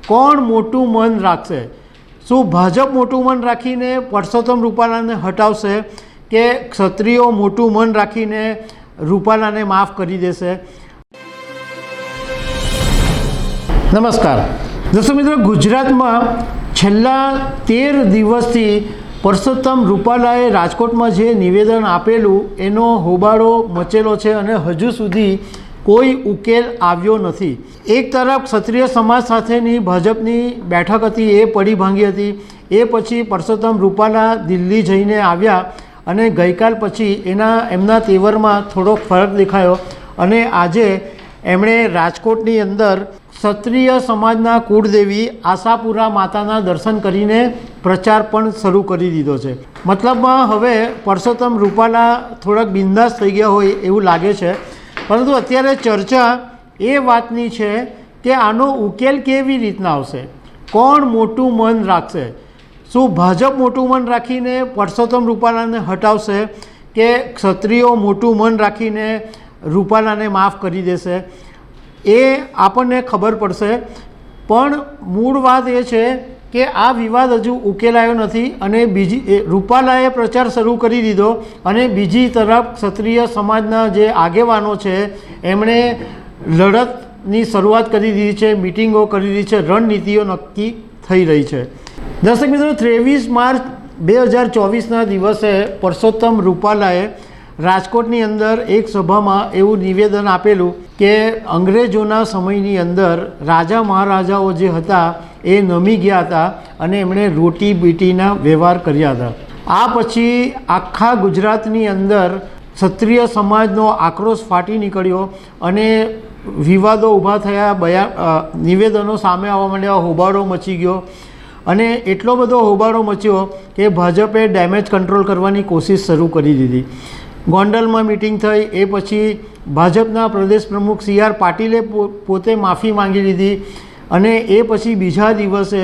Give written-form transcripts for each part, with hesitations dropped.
કોણ મોટું મન રાખશે? શું ભાજપ મોટું મન રાખીને પરસોત્તમ રૂપાલાને હટાવશે કે ક્ષત્રિયો મોટું મન રાખીને રૂપાલાને માફ કરી દેશે? નમસ્કાર દર્શક મિત્રો, ગુજરાતમાં છેલ્લા 13 દિવસથી પરસોત્તમ રૂપાલાએ રાજકોટમાં જે નિવેદન આપેલું એનો હોબાળો મચેલો છે અને હજુ સુધી કોઈ ઉકેલ આવ્યો નથી. એક તરફ ક્ષત્રિય સમાજ સાથેની ભાજપની બેઠક હતી, એ પડી ભાંગી હતી. એ પછી પરસોત્તમ રૂપાલા દિલ્હી જઈને આવ્યા અને ગઈકાલ પછી એમના તેવરમાં થોડોક ફરક દેખાયો અને આજે એમણે રાજકોટની અંદર ક્ષત્રિય સમાજના કુળદેવી આશાપુરા માતાના દર્શન કરીને પ્રચાર પણ શરૂ કરી દીધો છે. મતલબમાં હવે પરસોત્તમ રૂપાલા થોડાક બિંદાસ થઈ ગયા હોય એવું લાગે છે. પરંતુ અત્યારે ચર્ચા એ વાતની છે કે આનો ઉકેલ કેવી રીતના આવશે? કોણ મોટું મન રાખશે? શું ભાજપ મોટું મન રાખીને પરસોત્તમ રૂપાલાને હટાવશે કે ક્ષત્રિયો મોટું મન રાખીને રૂપાલાને માફ કરી દેશે? એ આપણને ખબર પડશે. પણ મૂળ વાત એ છે કે આ વિવાદ હજુ ઉકેલાયો નથી અને રૂપાલાએ પ્રચાર શરૂ કરી દીધો અને બીજી તરફ ક્ષત્રિય સમાજના જે આગેવાનો છે એમણે લડતની શરૂઆત કરી દીધી છે, મિટિંગો કરી દીધી છે, રણનીતિઓ નક્કી થઈ રહી છે. દર્શક મિત્રો, 23 માર્ચ 2024ના દિવસે પરસોત્તમ રૂપાલાએ રાજકોટની અંદર એક સભામાં એવું નિવેદન આપેલું કે અંગ્રેજોના સમયની અંદર રાજા મહારાજાઓ જે હતા એ નમી ગયા હતા અને એમણે રોટી બીટીના વ્યવહાર કર્યા હતા. આ પછી આખા ગુજરાતની અંદર ક્ષત્રિય સમાજનો આક્રોશ ફાટી નીકળ્યો અને વિવાદો ઊભા થયા, નિવેદનો સામે આવવા માંડ્યા, હોબાળો મચી ગયો અને એટલો બધો હોબાળો મચ્યો કે ભાજપે ડેમેજ કંટ્રોલ કરવાની કોશિશ શરૂ કરી દીધી. ગોંડલમાં મિટિંગ થઈ, એ પછી ભાજપના પ્રદેશ પ્રમુખ CR પાટીલે પોતે માફી માંગી લીધી અને એ પછી બીજા દિવસે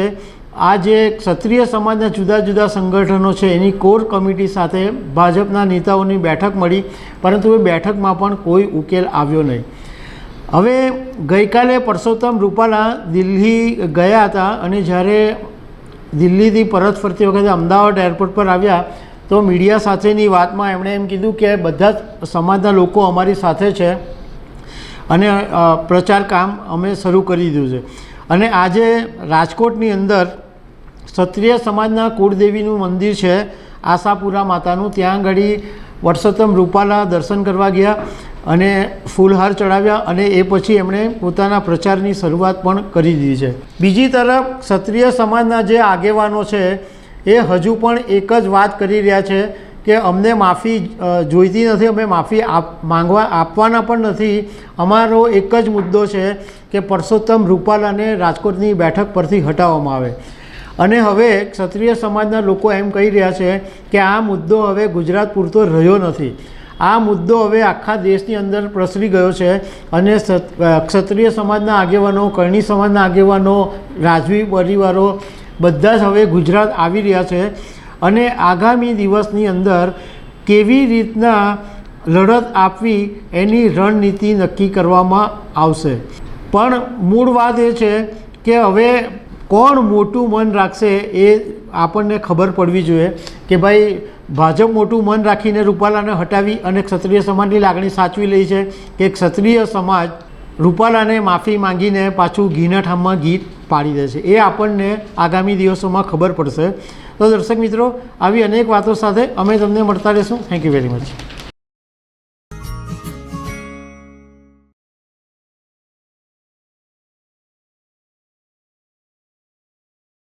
આ જે ક્ષત્રિય સમાજના જુદા જુદા સંગઠનો છે એની કોર કમિટી સાથે ભાજપના નેતાઓની બેઠક મળી, પરંતુ એ બેઠકમાં પણ કોઈ ઉકેલ આવ્યો નહીં. હવે ગઈકાલે પરસોત્તમ રૂપાલા દિલ્હી ગયા હતા અને જ્યારે દિલ્હીથી પરત ફરતી વખતે અમદાવાદ એરપોર્ટ પર આવ્યા તો મીડિયા સાથેની વાતમાં એમણે એમ કીધું કે બધા જ સમાજના લોકો અમારી સાથે છે અને પ્રચાર કામ અમે શરૂ કરી દીધું છે. અને આજે રાજકોટની અંદર ક્ષત્રિય સમાજના કુળદેવીનું મંદિર છે આશાપુરા માતાનું, ત્યાં આગળ પરસોત્તમ રૂપાલા દર્શન કરવા ગયા અને ફૂલહાર ચડાવ્યા અને એ પછી એમણે પોતાના પ્રચારની શરૂઆત પણ કરી દીધી છે. બીજી તરફ ક્ષત્રિય સમાજના જે આગેવાનો છે એ હજુ પણ એક જ વાત કરી રહ્યા છે કે અમને માફી જોઈતી નથી, અમે માફી આપવાના પણ નથી. અમારો એક જ મુદ્દો છે કે પરસોત્તમ રૂપાલાને રાજકોટની બેઠક પરથી હટાવવામાં આવે. અને હવે ક્ષત્રિય સમાજના લોકો એમ કહી રહ્યા છે કે આ મુદ્દો હવે ગુજરાત પૂરતો રહ્યો નથી. આ મુદ્દો હવે આખા દેશની અંદર પ્રસરી ગયો છે અને ક્ષત્રિય સમાજના આગેવાનો, કરણી સમાજના આગેવાનો, રાજવી પરિવારો બધા જ હવે ગુજરાત આવી રહ્યા છે અને આગામી દિવસની અંદર કેવી રીતના લડત આપવી એની રણનીતિ નક્કી કરવામાં આવશે. પણ મૂળ વાત એ છે કે હવે કોણ મોટું મન રાખશે એ આપણને ખબર પડવી જોઈએ કે ભાઈ ભાજપ મોટું મન રાખીને રૂપાલાને હટાવી અને ક્ષત્રિય સમાજની લાગણી સાચવી લે છે કે ક્ષત્રિય સમાજ રૂપાલાને માફી માંગીને પાછું ઘીના ઠામમાં ઘી પાડી દે છે. એ આપણને આગામી દિવસોમાં ખબર પડશે. તો દર્શક મિત્રો, આવી અનેક વાતો સાથે અમે તમને મળતા રહીશું. Thank you very much.